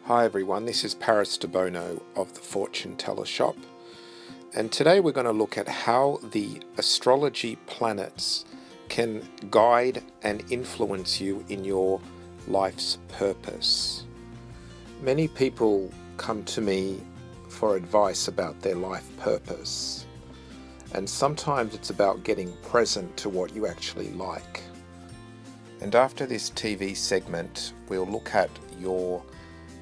Hi everyone, this is Paris Debono of the Fortune Teller Shop, and today we're going to look at how the astrology planets can guide and influence you in your life's purpose. Many people come to me for advice about their life purpose, and sometimes it's about getting present to what you actually like. And after this TV segment, we'll look at your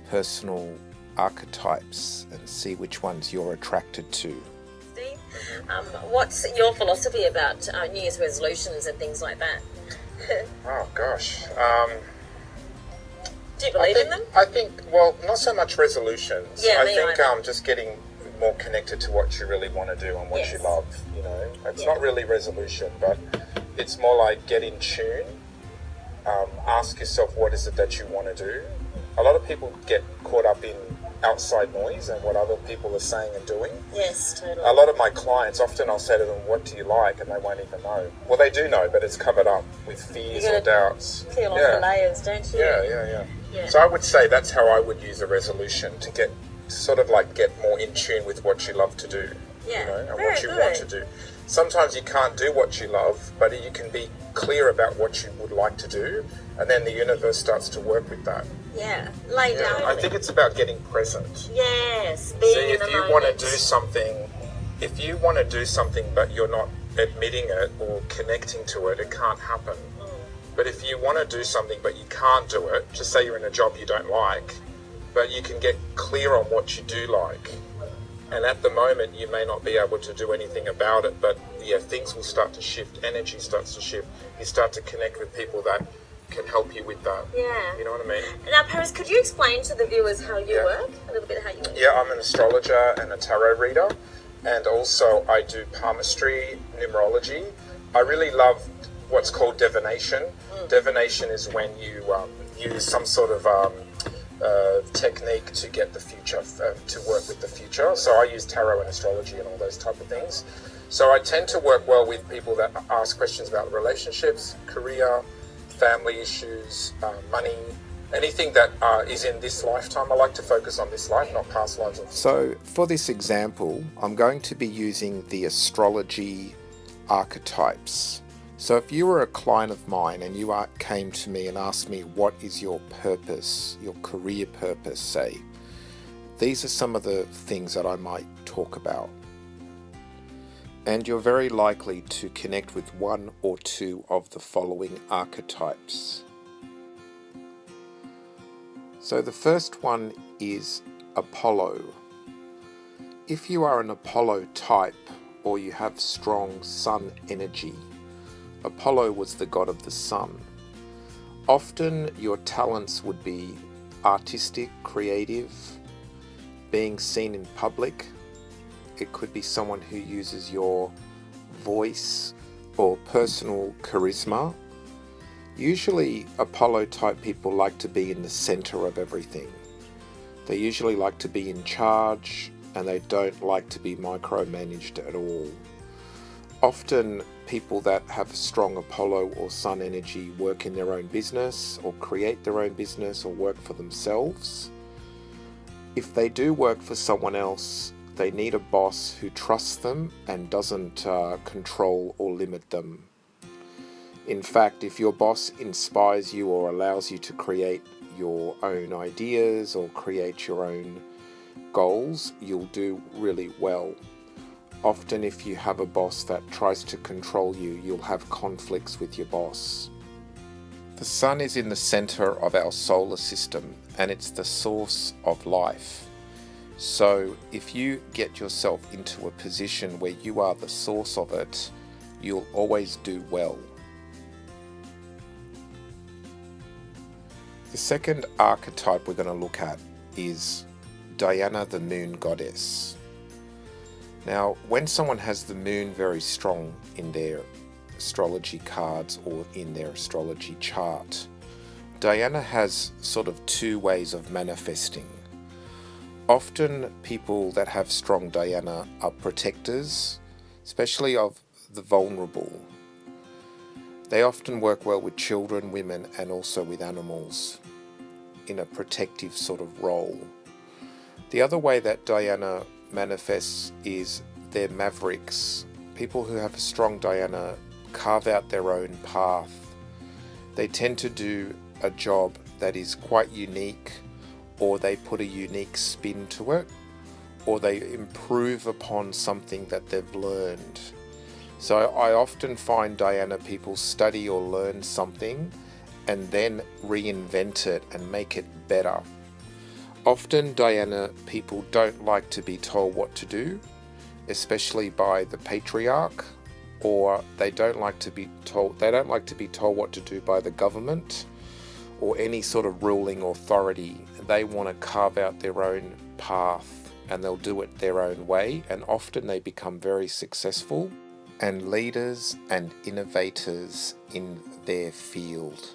personal archetypes and see which ones you're attracted to. Steve, what's your philosophy about New Year's resolutions and things like that? Oh gosh. Do you believe in them? I think, well, not so much resolutions. Yeah, I think just getting more connected to what you really want to do and what you love, you know. It's not really resolution, but it's more like get in tune. Ask yourself, what is it that you want to do? A lot of people get caught up in outside noise and what other people are saying and doing. Yes, totally. A lot of my clients, often I'll say to them, what do you like? And they won't even know. Well, they do know, but it's covered up with fears or doubts. Peel off the layers, don't you? Yeah. So I would say that's how I would use a resolution, to get more in tune with what you love to do. Yeah, you know, and what you want to do. Sometimes you can't do what you love, but you can be clear about what you would like to do, and then the universe starts to work with that. Yeah, lay down. I think it's about getting present. Yes, being in the moment. If you want to do something but you're not admitting it or connecting to it, it can't happen. But if you want to do something but you can't do it, just say you're in a job you don't like, but you can get clear on what you do like. And at the moment, you may not be able to do anything about it, but things will start to shift. Energy starts to shift. You start to connect with people that can help you with that. Yeah. You know what I mean? Now, Paris, could you explain to the viewers how you work? A little bit how you work? Yeah, I'm an astrologer and a tarot reader. And also I do palmistry, numerology. I really love what's called divination. Divination is when you use some sort of technique to get the future, to work with the future. So I use tarot and astrology and all those type of things. So I tend to work well with people that ask questions about relationships, career, family issues, money, anything that is in this lifetime. I like to focus on this life, not past lives. So for this example, I'm going to be using the Astrology Archetypes. So if you were a client of mine and you came to me and asked me, what is your purpose, your career purpose, say, these are some of the things that I might talk about. And you're very likely to connect with one or two of the following archetypes. So the first one is Apollo. If you are an Apollo type or you have strong sun energy, Apollo was the god of the sun. Often your talents would be artistic, creative, being seen in public. It could be someone who uses your voice or personal charisma. Usually Apollo type people like to be in the center of everything. They usually like to be in charge and they don't like to be micromanaged at all. Often people that have strong Apollo or Sun energy work in their own business or create their own business or work for themselves. If they do work for someone else, they need a boss who trusts them and doesn't control or limit them. In fact, if your boss inspires you or allows you to create your own ideas or create your own goals, you'll do really well. Often if you have a boss that tries to control you, you'll have conflicts with your boss. The sun is in the center of our solar system and it's the source of life. So if you get yourself into a position where you are the source of it, you'll always do well. The second archetype we're going to look at is Diana, the moon goddess. Now, when someone has the moon very strong in their astrology cards or in their astrology chart, Diana has sort of two ways of manifesting. Often people that have strong Diana are protectors, especially of the vulnerable. They often work well with children, women, and also with animals. in a protective sort of role. The other way that Diana manifests is they're mavericks. People who have a strong Diana carve out their own path. They tend to do a job that is quite unique, or they put a unique spin to it, or they improve upon something that they've learned. So I often find Diana people study or learn something and then reinvent it and make it better. Often Diana people don't like to be told what to do, especially by the patriarch, or they don't like to be told what to do by the government or any sort of ruling authority. They want to carve out their own path and they'll do it their own way, and often they become very successful and leaders and innovators in their field.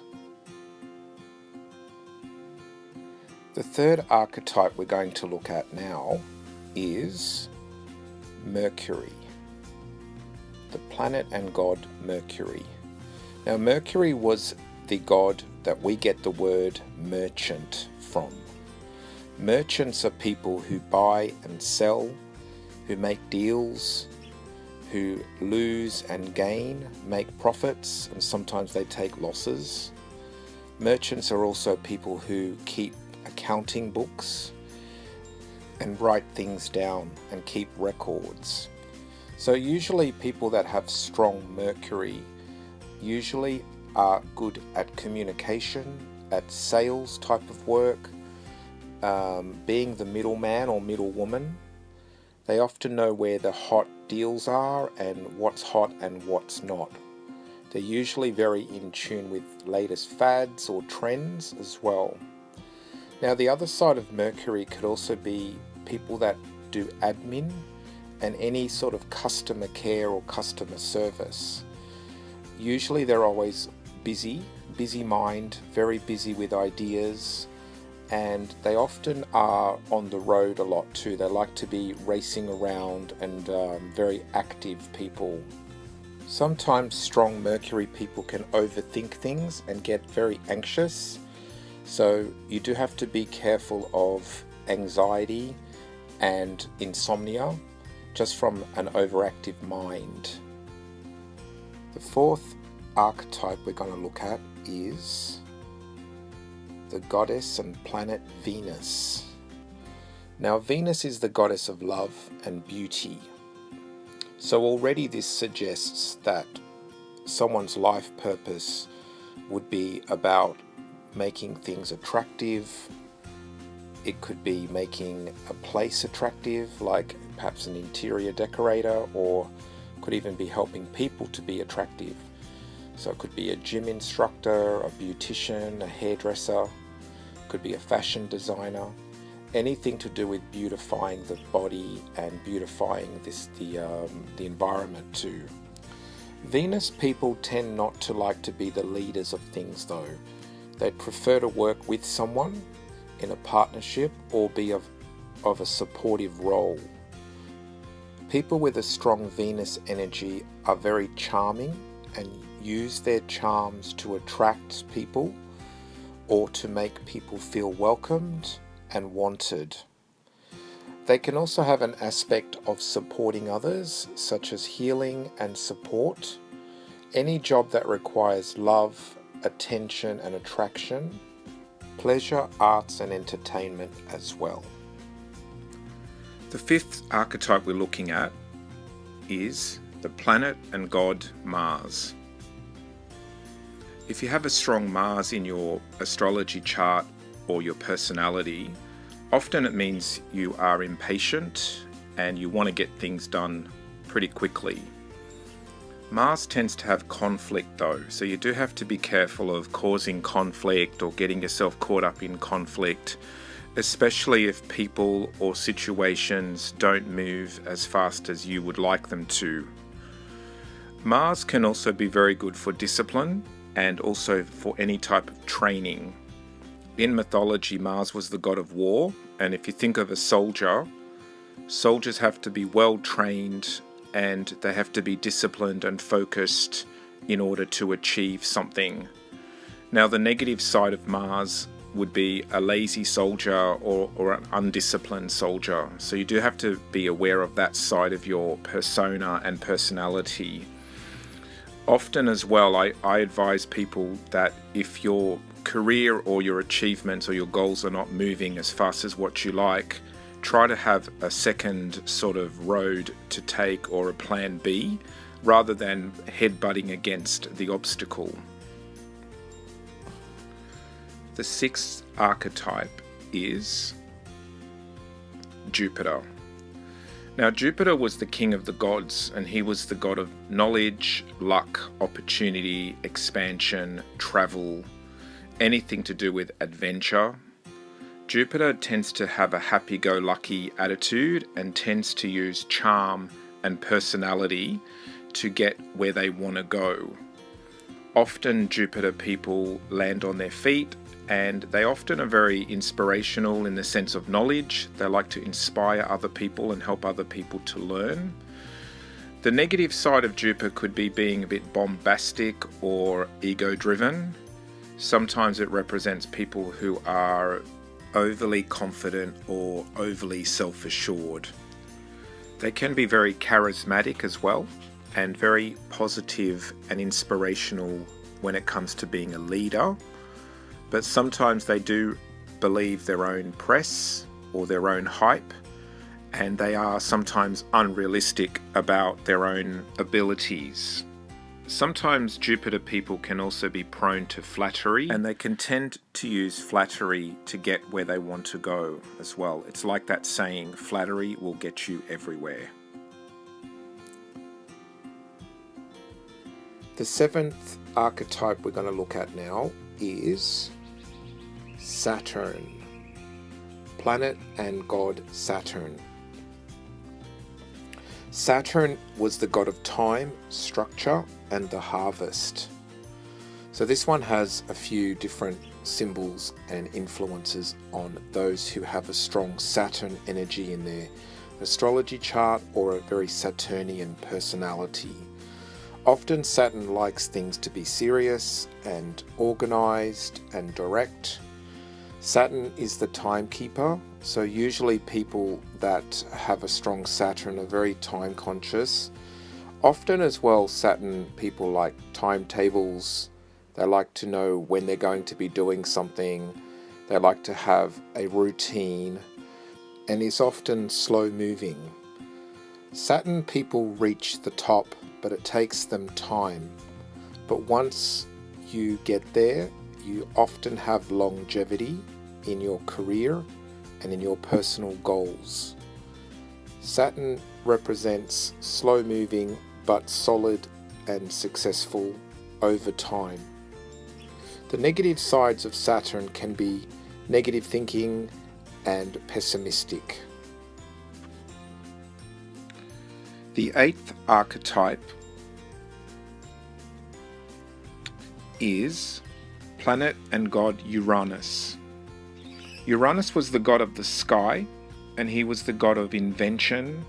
The third archetype we're going to look at now is Mercury, the planet and god Mercury. Now, Mercury was the god that we get the word merchant from. Merchants are people who buy and sell, who make deals, who lose and gain, make profits, and sometimes they take losses. Merchants are also people who keep accounting books and write things down and keep records. So usually people that have strong Mercury usually are good at communication, at sales type of work, being the middleman or middlewoman. They often know where the hot deals are and what's hot and what's not. They're usually very in tune with latest fads or trends as well. Now, the other side of Mercury could also be people that do admin and any sort of customer care or customer service. Usually they're always busy mind, very busy with ideas, and they often are on the road a lot too. They like to be racing around and very active people. Sometimes strong Mercury people can overthink things and get very anxious. So you do have to be careful of anxiety and insomnia just from an overactive mind. The fourth archetype we're going to look at is the goddess and planet Venus. Now, Venus is the goddess of love and beauty. So already this suggests that someone's life purpose would be about making things attractive. It could be making a place attractive, like perhaps an interior decorator, or could even be helping people to be attractive. So it could be a gym instructor, a beautician, a hairdresser, could be a fashion designer, anything to do with beautifying the body and beautifying the environment too. Venus people tend not to like to be the leaders of things though. They'd prefer to work with someone in a partnership or be of a supportive role. People with a strong Venus energy are very charming and use their charms to attract people or to make people feel welcomed and wanted. They can also have an aspect of supporting others, such as healing and support. Any job that requires love, attention and attraction, pleasure, arts and entertainment as well. The fifth archetype we're looking at is the planet and god Mars. If you have a strong Mars in your astrology chart or your personality, often it means you are impatient and you want to get things done pretty quickly. Mars tends to have conflict though, so you do have to be careful of causing conflict or getting yourself caught up in conflict, especially if people or situations don't move as fast as you would like them to. Mars can also be very good for discipline and also for any type of training. In mythology, Mars was the god of war, and if you think of a soldier, soldiers have to be well trained and they have to be disciplined and focused in order to achieve something. Now, the negative side of Mars would be a lazy soldier or an undisciplined soldier. So you do have to be aware of that side of your persona and personality. Often as well, I advise people that if your career or your achievements or your goals are not moving as fast as what you like, try to have a second sort of road to take or a plan B, rather than headbutting against the obstacle. The sixth archetype is Jupiter. Now, Jupiter was the king of the gods, and he was the god of knowledge, luck, opportunity, expansion, travel, anything to do with adventure. Jupiter tends to have a happy-go-lucky attitude and tends to use charm and personality to get where they want to go. Often Jupiter people land on their feet, and they often are very inspirational in the sense of knowledge. They like to inspire other people and help other people to learn. The negative side of Jupiter could be being a bit bombastic or ego-driven. Sometimes it represents people who are overly confident or overly self-assured. They can be very charismatic as well, and very positive and inspirational when it comes to being a leader. But sometimes they do believe their own press or their own hype, and they are sometimes unrealistic about their own abilities. Sometimes Jupiter people can also be prone to flattery, and they can tend to use flattery to get where they want to go as well. It's like that saying, flattery will get you everywhere. The seventh archetype we're going to look at now is Saturn. Planet and god Saturn. Saturn was the god of time, structure, and the harvest. So this one has a few different symbols and influences on those who have a strong Saturn energy in their astrology chart or a very Saturnian personality. Often Saturn likes things to be serious and organized and direct. Saturn is the timekeeper, so usually people that have a strong Saturn are very time conscious. Often as well, Saturn people like timetables. They like to know when they're going to be doing something. They like to have a routine, and is often slow moving. Saturn people reach the top, but it takes them time. But once you get there, you often have longevity in your career and in your personal goals. Saturn represents slow moving but solid and successful over time. The negative sides of Saturn can be negative thinking and pessimistic. The eighth archetype is planet and god Uranus. Uranus was the god of the sky, and he was the god of invention,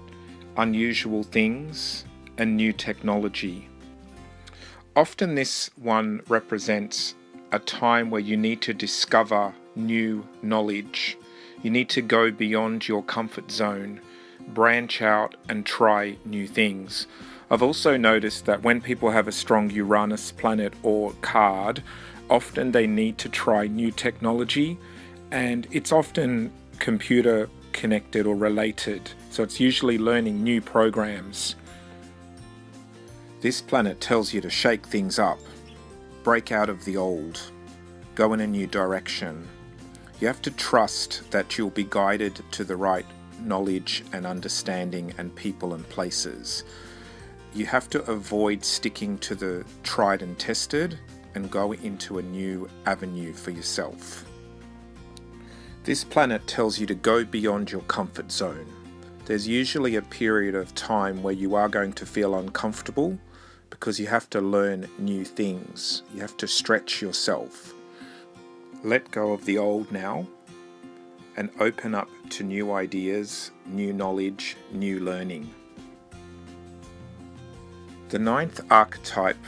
unusual things, and new technology. Often this one represents a time where you need to discover new knowledge. You need to go beyond your comfort zone, branch out and try new things. I've also noticed that when people have a strong Uranus planet or card, often they need to try new technology, and it's often computer connected or related, so it's usually learning new programs. This planet tells you to shake things up, break out of the old, go in a new direction. You have to trust that you'll be guided to the right knowledge and understanding and people and places. You have to avoid sticking to the tried and tested and go into a new avenue for yourself. This planet tells you to go beyond your comfort zone. There's usually a period of time where you are going to feel uncomfortable because you have to learn new things. You have to stretch yourself. Let go of the old now and open up to new ideas, new knowledge, new learning. The ninth archetype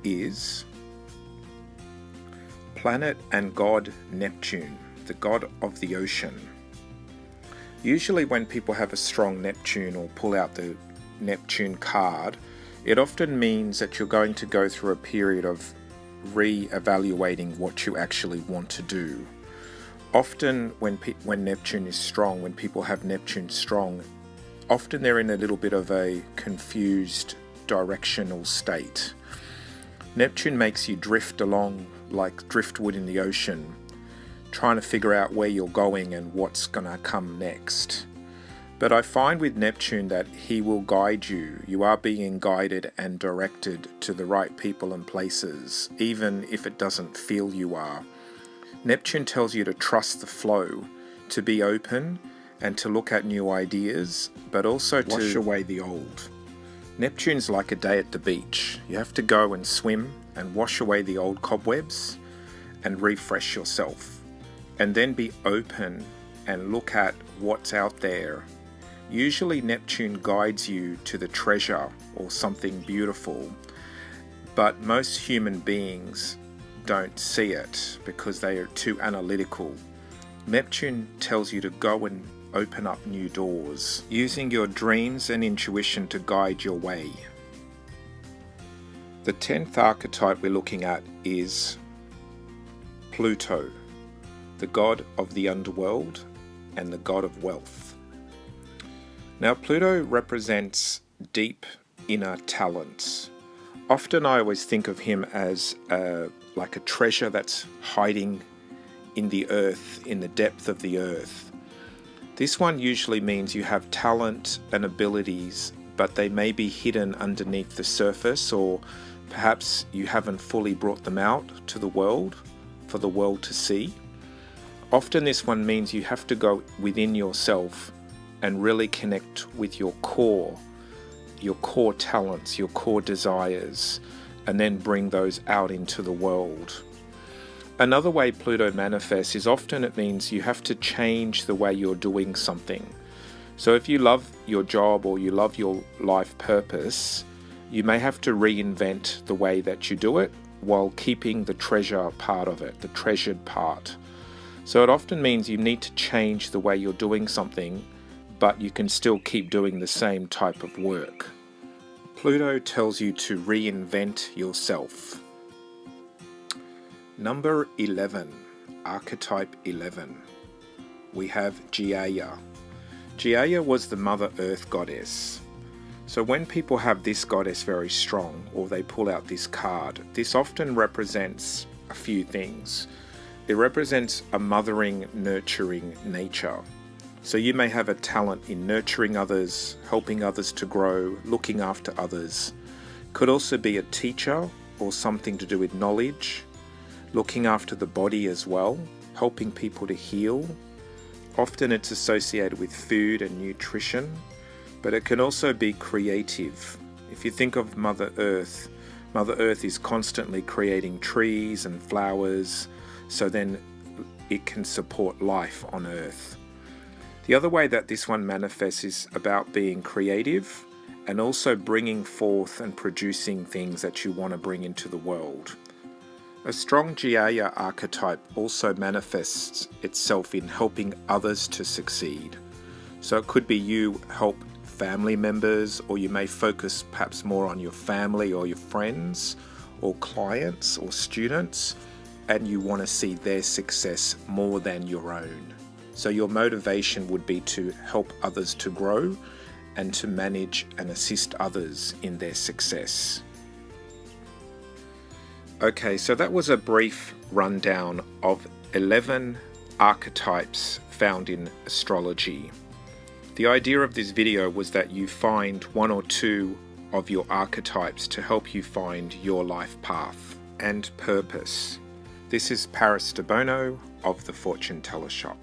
is planet and god Neptune, the god of the ocean. Usually when people have a strong Neptune or pull out the Neptune card, it often means that you're going to go through a period of re-evaluating what you actually want to do. Often when Neptune is strong, when people have Neptune strong, often they're in a little bit of a confused directional state. Neptune makes you drift along like driftwood in the ocean, trying to figure out where you're going and what's going to come next. But I find with Neptune that he will guide you. You are being guided and directed to the right people and places, even if it doesn't feel you are. Neptune tells you to trust the flow, to be open and to look at new ideas, but also to wash away the old. Neptune's like a day at the beach. You have to go and swim and wash away the old cobwebs and refresh yourself, and then be open and look at what's out there. Usually Neptune guides you to the treasure or something beautiful, but most human beings don't see it because they are too analytical. Neptune tells you to go and open up new doors, using your dreams and intuition to guide your way. The 10th archetype we're looking at is Pluto, the god of the underworld and the god of wealth. Now Pluto represents deep inner talents. Often I always think of him as like a treasure that's hiding in the earth, in the depth of the earth. This one usually means you have talent and abilities, but they may be hidden underneath the surface, or perhaps you haven't fully brought them out to the world for the world to see. Often this one means you have to go within yourself and really connect with your core talents, your core desires, and then bring those out into the world. Another way Pluto manifests is often it means you have to change the way you're doing something. So if you love your job or you love your life purpose, you may have to reinvent the way that you do it while keeping the treasure part of it, the treasured part. So it often means you need to change the way you're doing something, but you can still keep doing the same type of work. Pluto tells you to reinvent yourself. Number 11, archetype 11. We have Gaia. Gaia was the Mother Earth goddess. So when people have this goddess very strong, or they pull out this card, this often represents a few things. It represents a mothering, nurturing nature. So you may have a talent in nurturing others, helping others to grow, looking after others. Could also be a teacher or something to do with knowledge, looking after the body as well, helping people to heal. Often it's associated with food and nutrition, but it can also be creative. If you think of Mother Earth is constantly creating trees and flowers, so then it can support life on Earth. The other way that this one manifests is about being creative and also bringing forth and producing things that you want to bring into the world. A strong Gaia archetype also manifests itself in helping others to succeed. So it could be you help family members, or you may focus perhaps more on your family or your friends or clients or students, and you want to see their success more than your own. So your motivation would be to help others to grow and to manage and assist others in their success. Okay, so that was a brief rundown of 11 archetypes found in astrology. The idea of this video was that you find one or two of your archetypes to help you find your life path and purpose. This is Paris Debono of the Fortune Teller Shop.